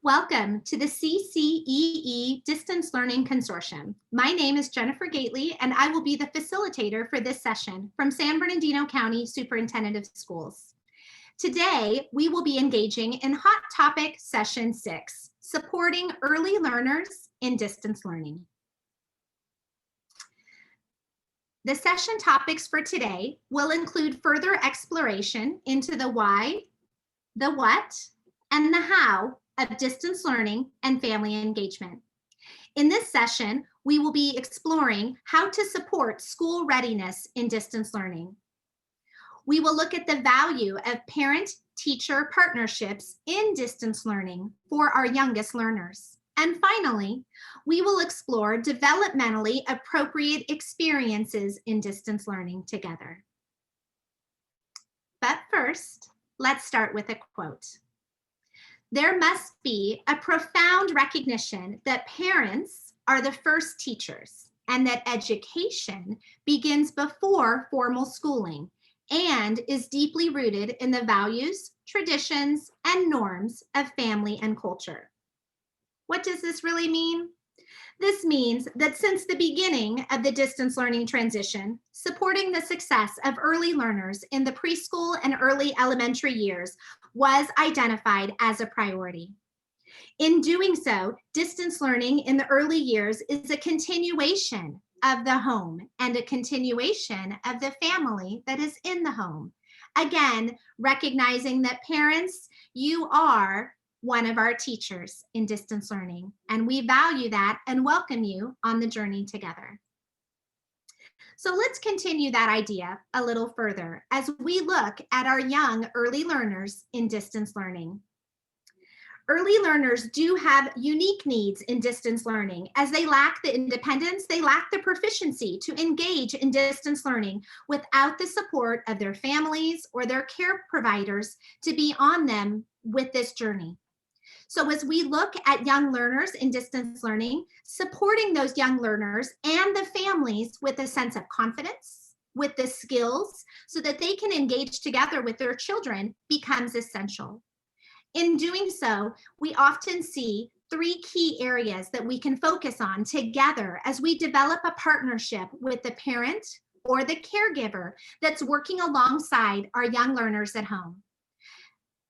Welcome to the CCEE Distance Learning Consortium. My name is Jennifer Gately, and I will be the facilitator for this session from San Bernardino County Superintendent of Schools. Today, we will be engaging in Hot Topic Session 6, Supporting Early Learners in Distance Learning. The session topics for today will include further exploration into the why, the what, and the how of distance learning and family engagement. In this session, we will be exploring how to support school readiness in distance learning. We will look at the value of parent-teacher partnerships in distance learning for our youngest learners. And finally, we will explore developmentally appropriate experiences in distance learning together. But first, let's start with a quote. There must be a profound recognition that parents are the first teachers and that education begins before formal schooling and is deeply rooted in the values, traditions, and norms of family and culture. What does this really mean? This means that since the beginning of the distance learning transition, supporting the success of early learners in the preschool and early elementary years was identified as a priority. In doing so, distance learning in the early years is a continuation of the home and a continuation of the family that is in the home. Again, recognizing that parents, you are one of our teachers in distance learning, and we value that and welcome you on the journey together. So let's continue that idea a little further as we look at our young early learners in distance learning. Early learners do have unique needs in distance learning as they lack the independence, they lack the proficiency to engage in distance learning without the support of their families or their care providers to be on them with this journey. So as we look at young learners in distance learning, supporting those young learners and the families with a sense of confidence, with the skills, so that they can engage together with their children becomes essential. In doing so, we often see three key areas that we can focus on together as we develop a partnership with the parent or the caregiver that's working alongside our young learners at home.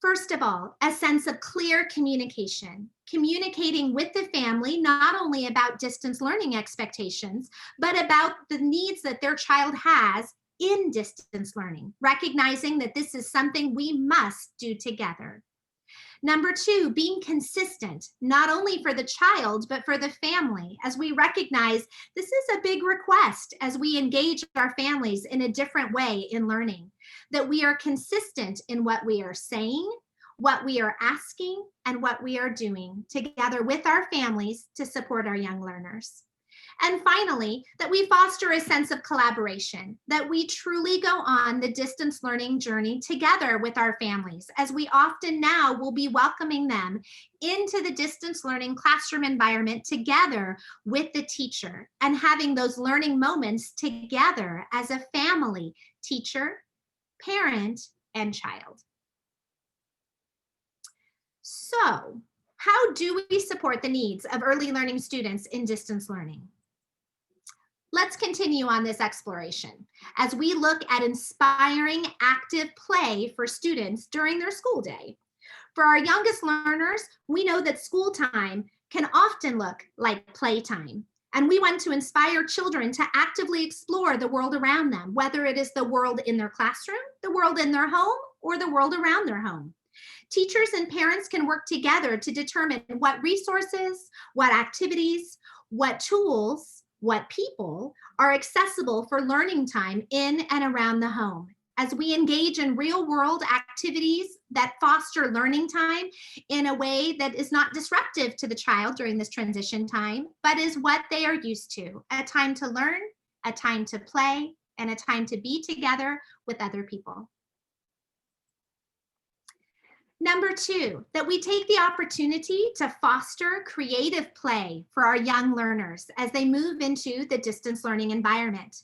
First of all, a sense of clear communication, communicating with the family, not only about distance learning expectations, but about the needs that their child has in distance learning, recognizing that this is something we must do together. Number two, being consistent, not only for the child, but for the family, as we recognize this is a big request as we engage our families in a different way in learning, that we are consistent in what we are saying, what we are asking, and what we are doing together with our families to support our young learners. And finally, that we foster a sense of collaboration, that we truly go on the distance learning journey together with our families, as we often now will be welcoming them into the distance learning classroom environment together with the teacher and having those learning moments together as a family, teacher, parent, and child. So, how do we support the needs of early learning students in distance learning? Let's continue on this exploration as we look at inspiring active play for students during their school day. For our youngest learners, we know that school time can often look like playtime, and we want to inspire children to actively explore the world around them, whether it is the world in their classroom, the world in their home, or the world around their home. Teachers and parents can work together to determine what resources, what activities, what tools, what people are accessible for learning time in and around the home as we engage in real-world activities that foster learning time in a way that is not disruptive to the child during this transition time, but is what they are used to, a time to learn, a time to play, and a time to be together with other people. Number two, that we take the opportunity to foster creative play for our young learners as they move into the distance learning environment.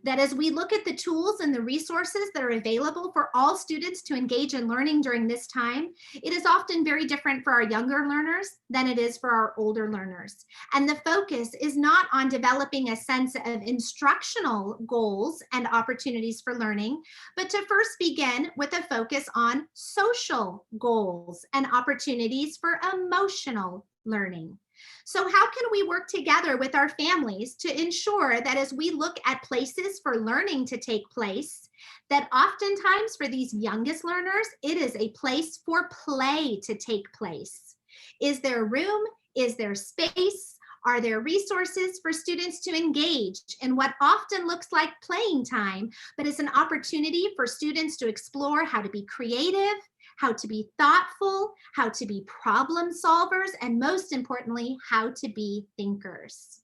that as we look at the tools and the resources that are available for all students to engage in learning during this time, it is often very different for our younger learners than it is for our older learners. And the focus is not on developing a sense of instructional goals and opportunities for learning, but to first begin with a focus on social goals and opportunities for emotional learning. So how can we work together with our families to ensure that as we look at places for learning to take place, that oftentimes for these youngest learners, it is a place for play to take place? Is there room? Is there space? Are there resources for students to engage in what often looks like playing time, but is an opportunity for students to explore how to be creative, how to be thoughtful, how to be problem solvers, and most importantly, how to be thinkers?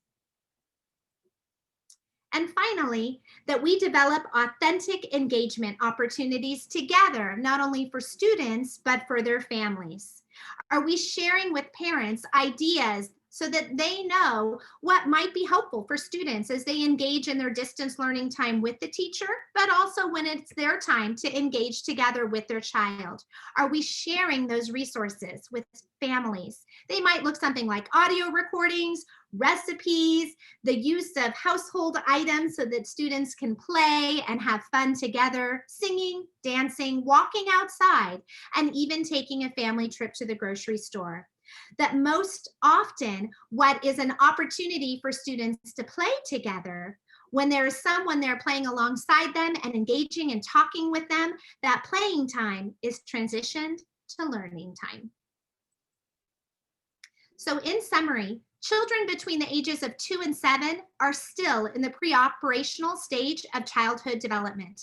And finally, that we develop authentic engagement opportunities together, not only for students, but for their families. Are we sharing with parents ideas so that they know what might be helpful for students as they engage in their distance learning time with the teacher, but also when it's their time to engage together with their child? Are we sharing those resources with families? They might look something like audio recordings, recipes, the use of household items so that students can play and have fun together, singing, dancing, walking outside, and even taking a family trip to the grocery store. That most often what is an opportunity for students to play together, when there is someone there playing alongside them and engaging and talking with them, that playing time is transitioned to learning time. So in summary, children between the ages of 2 and 7 are still in the pre-operational stage of childhood development.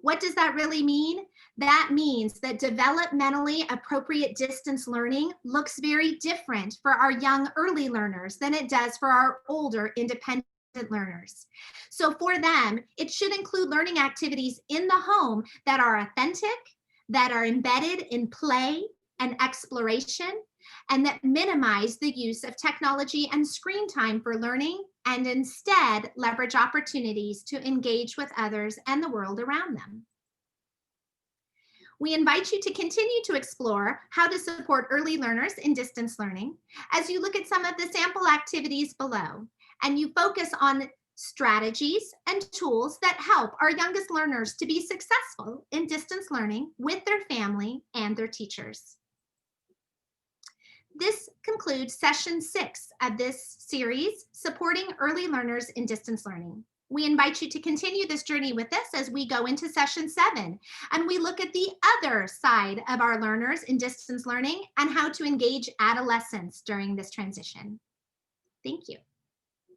What does that really mean? That means that developmentally appropriate distance learning looks very different for our young early learners than it does for our older independent learners. So for them, it should include learning activities in the home that are authentic, that are embedded in play and exploration, and that minimize the use of technology and screen time for learning, and instead leverage opportunities to engage with others and the world around them. We invite you to continue to explore how to support early learners in distance learning as you look at some of the sample activities below, and you focus on strategies and tools that help our youngest learners to be successful in distance learning with their family and their teachers. This concludes session 6 of this series, Supporting Early Learners in Distance Learning. We invite you to continue this journey with us as we go into session 7, and we look at the other side of our learners in distance learning and how to engage adolescents during this transition. Thank you.